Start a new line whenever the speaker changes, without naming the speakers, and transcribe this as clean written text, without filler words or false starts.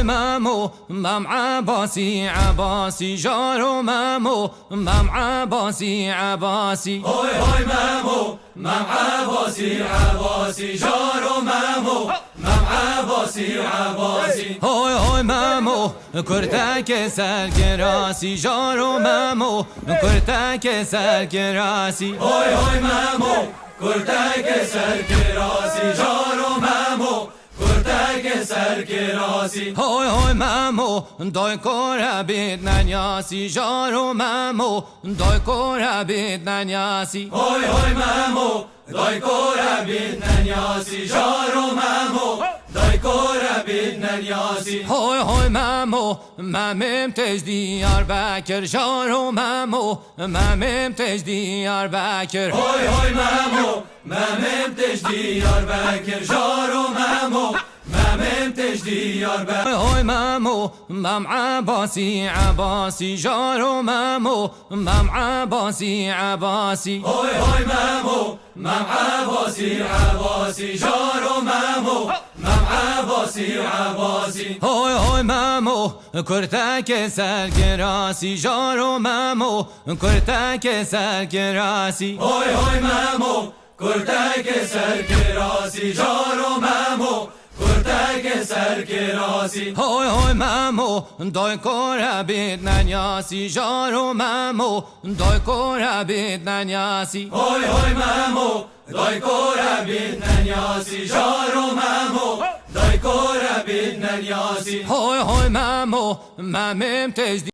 مامو مام عباسی عباسی جارو مامو مام عباسی عباسی
هوی هوی مامو مام عباسی عباسی جارو مامو مام عباسی عباسی
هوی هوی مامو کرتک سرکراسی جارو مامو کرتک سرکراسی
هوی هوی مامو کرتک سرکراسی جارو مامو کرتک سرکراسی
هوی هوی مامو دای کور بید ننیاسی جارو مامو دای کور بید ننیاسی
هوی هوی مامو دای کور بید ننیاسی جارو مامو دای کور بید ننیاسی
هوی هوی مامو ممم تجدیار بکر جارو مامو ممم تجدیار بکر
هوی هوی مامو ممم تجدیار بکر جارو مامو ممم تجدیار بکر
هوی مامو مام عباسی عباسی جارو مامو مام عباسی عباسی
هوی هوی مامو مام عباسی عباسی جارو مامو مام عباسی عباسی
هوی هوی مامو کرتک سرکراسی جارو مامو کرتک سرکراسی
هوی هوی مامو کرتک سرکراسی جارو مامو کرتک سرکراسی
هوی هوی مامو دای کور بید ننیاسی جارو مامو دای کور بید ننیاسی
هوی هوی مامو دای کور بید ننیاسی جارو مامو دای کور بید ننیاسی
هوی هوی مامو ممم تجدید